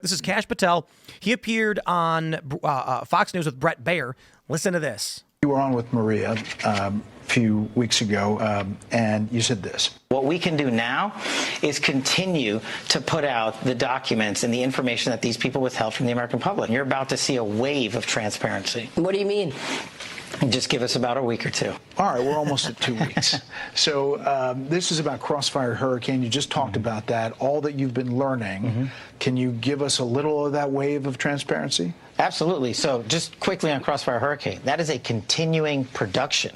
This is Kash Patel. He appeared on Fox News with Brett Baer. Listen to this. You were on with Maria a few weeks ago, and you said this. What we can do now is continue to put out the documents and the information that these people withheld from the American public. You're about to see a wave of transparency. What do you mean? Just give us about a week or two. All right, we're almost at 2 weeks. So this is about Crossfire Hurricane. You just talked about that, all that you've been learning. Can you give us a little of that wave of transparency? Absolutely. So just quickly on Crossfire Hurricane, that is a continuing production.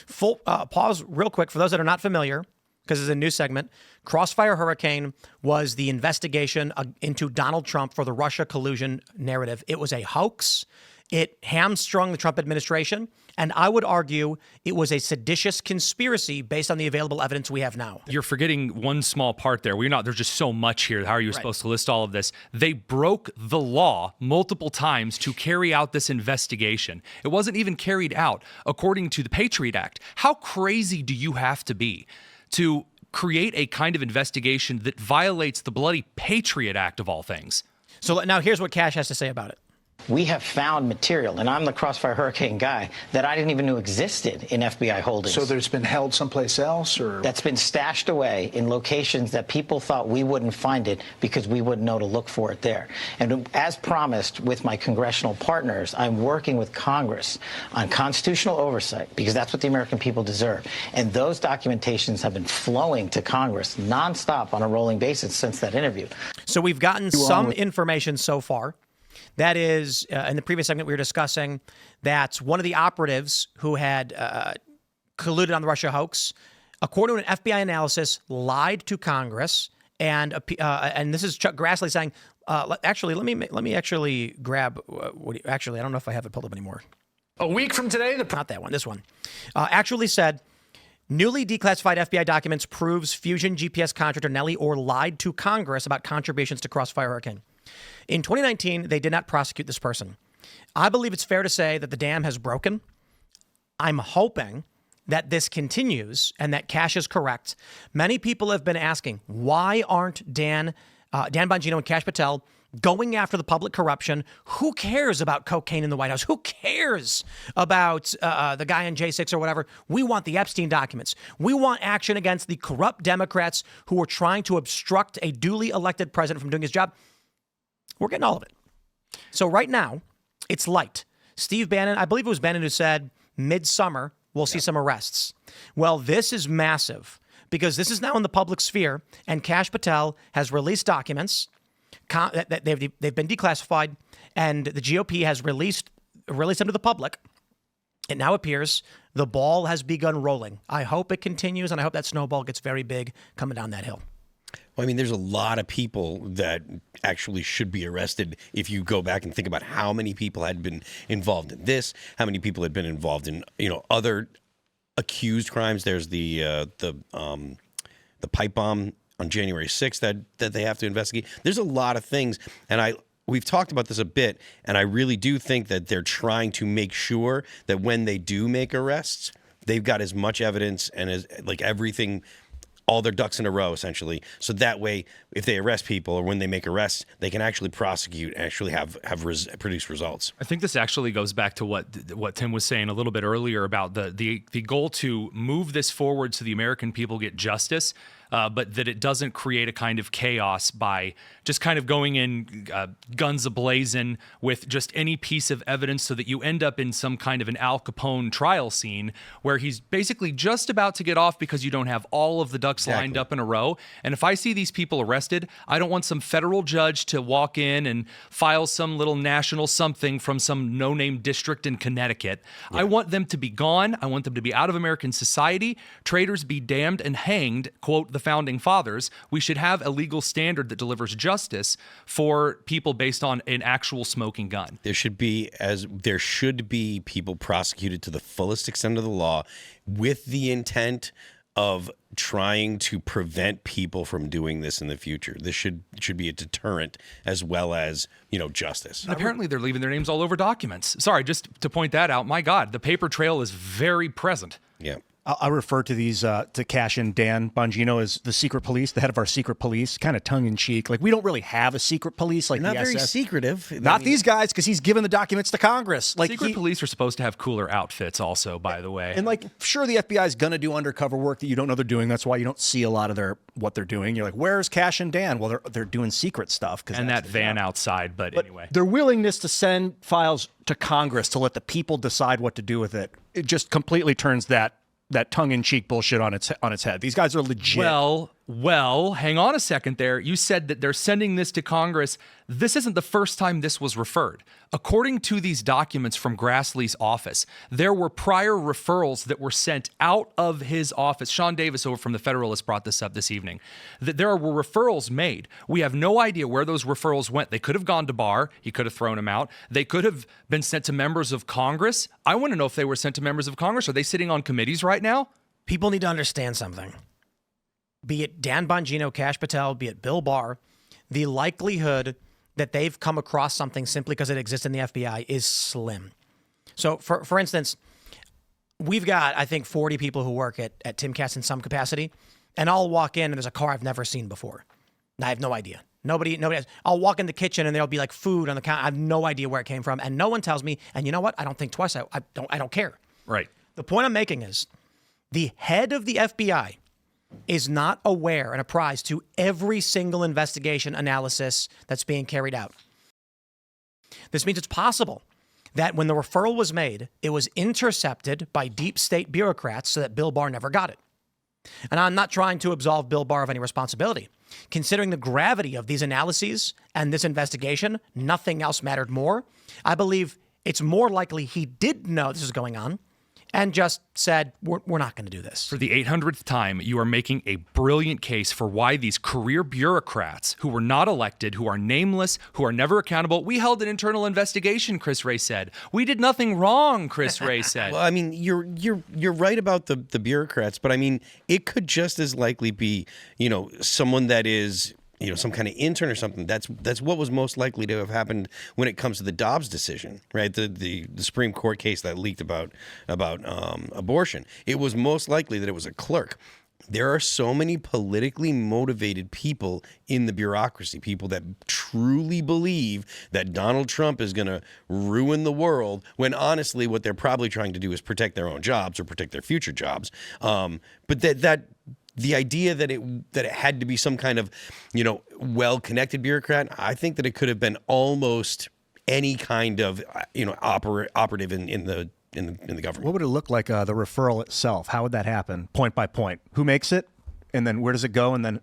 Full pause real quick for those that are not familiar, because it's a new segment. Crossfire Hurricane was the investigation into Donald Trump for the Russia collusion narrative. It was a hoax. It hamstrung the Trump administration, and I would argue it was a seditious conspiracy based on the available evidence we have now. You're forgetting one small part there. There's just so much here. How are you supposed to list all of this? They broke the law multiple times to carry out this investigation. It wasn't even carried out according to the Patriot Act. How crazy do you have to be to create a kind of investigation that violates the bloody Patriot Act of all things? So now here's what Kash has to say about it. We have found material, and I'm the Crossfire Hurricane guy, that I didn't even know existed in FBI holdings. So there's been held someplace else, or? That's been stashed away in locations that people thought we wouldn't find it because we wouldn't know to look for it there. And as promised with my congressional partners, I'm working with Congress on constitutional oversight because that's what the American people deserve. And those documentations have been flowing to Congress nonstop on a rolling basis since that interview. So we've gotten some information so far. That is, in the previous segment, we were discussing that one of the operatives who had colluded on the Russia hoax, according to an FBI analysis, lied to Congress. And this is Chuck Grassley saying, actually, let me actually grab. Actually, I don't know if I have it pulled up anymore. A week from today, not that one. This one actually said. Newly declassified FBI documents proves Fusion GPS contractor Nellie Orr lied to Congress about contributions to Crossfire Hurricane. In 2019, they did not prosecute this person. I believe it's fair to say that the dam has broken. I'm hoping that this continues and that Kash is correct. Many people have been asking, why aren't Dan Bongino and Kash Patel going after the public corruption? Who cares about cocaine in the White House? Who cares about the guy in J6 or whatever? We want the Epstein documents. We want action against the corrupt Democrats who are trying to obstruct a duly elected president from doing his job. We're getting all of it. So right now, it's light. Steve Bannon, I believe it was Bannon who said midsummer, we'll see some arrests. Well, this is massive because this is now in the public sphere, and Kash Patel has released documents that they've been declassified, and the GOP has released them to the public. It now appears the ball has begun rolling. I hope it continues, and I hope that snowball gets very big coming down that hill. Well, I mean, there's a lot of people that actually should be arrested if you go back and think about how many people had been involved in this, how many people had been involved in, other accused crimes. There's the pipe bomb on January 6th that they have to investigate. There's a lot of things, and we've talked about this a bit, and I really do think that they're trying to make sure that when they do make arrests, they've got as much evidence and as everything, all their ducks in a row, essentially. So that way, if they arrest people or when they make arrests, they can actually prosecute and actually produce results. I think this actually goes back to what Tim was saying a little bit earlier about the goal to move this forward so the American people get justice. But that it doesn't create a kind of chaos by just kind of going in guns ablazing with just any piece of evidence so that you end up in some kind of an Al Capone trial scene where he's basically just about to get off because you don't have all of the ducks lined up in a row. And if I see these people arrested, I don't want some federal judge to walk in and file some little national something from some no-name district in Connecticut. Yeah. I want them to be gone. I want them to be out of American society. Traitors be damned and hanged, quote, the founding fathers. We should have a legal standard that delivers justice for people based on an actual smoking gun. There should be people prosecuted to the fullest extent of the law with the intent of trying to prevent people from doing this in the future. This should be a deterrent as well as, justice. And apparently they're leaving their names all over documents. Sorry, just to point that out. My God, the paper trail is very present. Yeah. I refer to these to Kash and Dan Bongino as the secret police, the head of our secret police, kind of tongue in cheek. Like we don't really have a secret police like Not the very SS. secretive. Not these guys, because he's given the documents to Congress. Like Secret police are supposed to have cooler outfits, also, by the way. And like, sure, the FBI is going to do undercover work that you don't know they're doing. That's why you don't see a lot of what they're doing. You're like, where's Kash and Dan? Well, they're doing secret stuff. And that van outside, but anyway. Their willingness to send files to Congress to let the people decide what to do with it just completely turns that tongue-in-cheek bullshit on its head. These guys are legit. Well, hang on a second there. You said that they're sending this to Congress. This isn't the first time this was referred. According to these documents from Grassley's office, there were prior referrals that were sent out of his office. Sean Davis over from The Federalist brought this up this evening. That there were referrals made. We have no idea where those referrals went. They could have gone to Barr. He could have thrown them out. They could have been sent to members of Congress. I want to know if they were sent to members of Congress. Are they sitting on committees right now? People need to understand something. Be it Dan Bongino, Kash Patel, be it Bill Barr, the likelihood that they've come across something simply because it exists in the FBI is slim. So, for instance, we've got, I think, 40 people who work at Timcast in some capacity, and I'll walk in and there's a car I've never seen before. And I have no idea. Nobody has. I'll walk in the kitchen and there'll be like food on the counter. I have no idea where it came from, and no one tells me. And you know what? I don't think twice. I don't care. Right. The point I'm making is the head of the FBI is not aware and apprised to every single investigation analysis that's being carried out. This means it's possible that when the referral was made, it was intercepted by deep state bureaucrats so that Bill Barr never got it. And I'm not trying to absolve Bill Barr of any responsibility. Considering the gravity of these analyses and this investigation, nothing else mattered more. I believe it's more likely he did know this was going on and just said, we're not going to do this. For the 800th time, you are making a brilliant case for why these career bureaucrats who were not elected, who are nameless, who are never accountable. We held an internal investigation, Chris Wray said. We did nothing wrong, Chris Wray said. Well, I mean, you're right about the bureaucrats, but I mean, it could just as likely be, someone that is, some kind of intern or something. That's what was most likely to have happened when it comes to the Dobbs decision, right? The Supreme Court case that leaked about abortion. It was most likely that it was a clerk. There are so many politically motivated people in the bureaucracy, people that truly believe that Donald Trump is going to ruin the world, when honestly what they're probably trying to do is protect their own jobs or protect their future jobs. But the idea that it had to be some kind of, well-connected bureaucrat, I think that it could have been almost any kind of, operative in the government. What would it look like, the referral itself? How would that happen, point by point? Who makes it? And then where does it go? And then...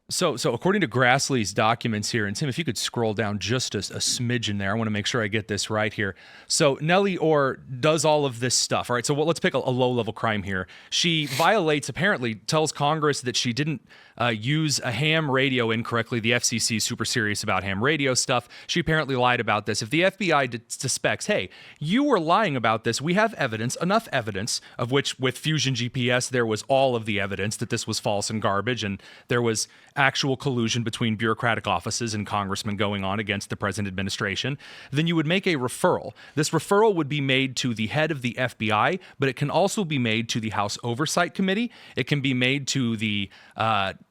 So according to Grassley's documents here, and Tim, if you could scroll down just a smidgen there, I want to make sure I get this right here. So Nellie Orr does all of this stuff. All right, so let's pick a low-level crime here. She apparently tells Congress that she didn't use a ham radio incorrectly. The FCC is super serious about ham radio stuff. She apparently lied about this. If the FBI suspects, hey, you were lying about this, we have evidence, enough evidence, of which with Fusion GPS, there was all of the evidence that this was false and garbage, and there was actual collusion between bureaucratic offices and congressmen going on against the present administration, then you would make a referral. This referral would be made to the head of the FBI, but it can also be made to the House Oversight Committee. It can be made to the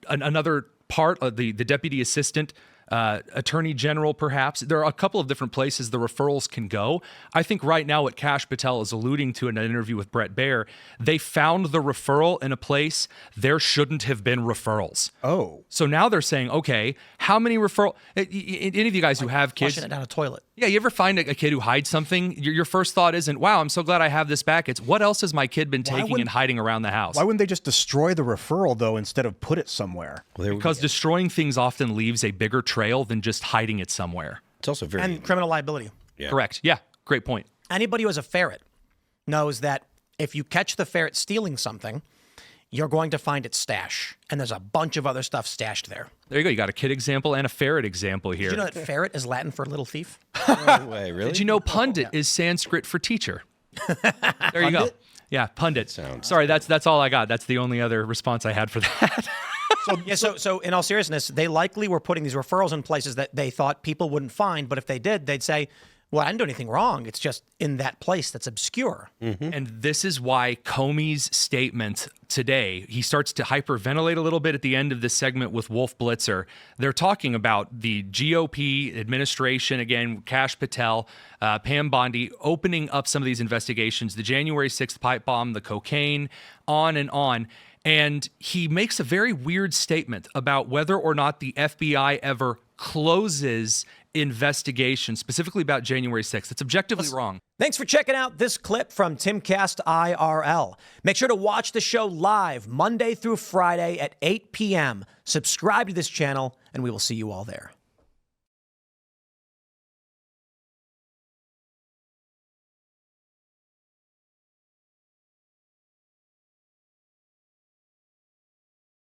another part of the deputy assistant attorney general, perhaps. There are a couple of different places the referrals can go. I think right now what Kash Patel is alluding to in an interview with Brett Baer, they found the referral in a place there shouldn't have been referrals. Oh. So now they're saying, okay, how many referral... Any of you guys who have kids... Flushing it down a toilet. Yeah, you ever find a kid who hides something? Your first thought isn't, wow, I'm so glad I have this back. It's, what else has my kid been taking and hiding around the house? Why wouldn't they just destroy the referral, though, instead of put it somewhere? Because destroying things often leaves a bigger trail than just hiding it somewhere. It's also very... And criminal liability. Yeah. Correct. Yeah, great point. Anybody who has a ferret knows that if you catch the ferret stealing something, you're going to find its stash. And there's a bunch of other stuff stashed there. There you go. You got a kid example and a ferret example here. Did you know that ferret is Latin for little thief? No way, really? Did you know pundit is Sanskrit for teacher? There you go. Yeah, pundit. Sorry, that's all I got. That's the only other response I had for that. So in all seriousness, they likely were putting these referrals in places that they thought people wouldn't find, but if they did, they'd say, Well, I didn't do anything wrong. It's just in that place that's obscure. And this is why Comey's statement today, he starts to hyperventilate a little bit at the end of this segment with Wolf Blitzer. They're talking about the GOP administration, again, Kash Patel, Pam Bondi, opening up some of these investigations, the January 6th pipe bomb, the cocaine, on and on. And he makes a very weird statement about whether or not the FBI ever closes investigation, specifically about January 6th. It's objectively wrong. Thanks for checking out this clip from Timcast IRL. Make sure to watch the show live Monday through Friday at 8 p.m. Subscribe to this channel, and we will see you all there.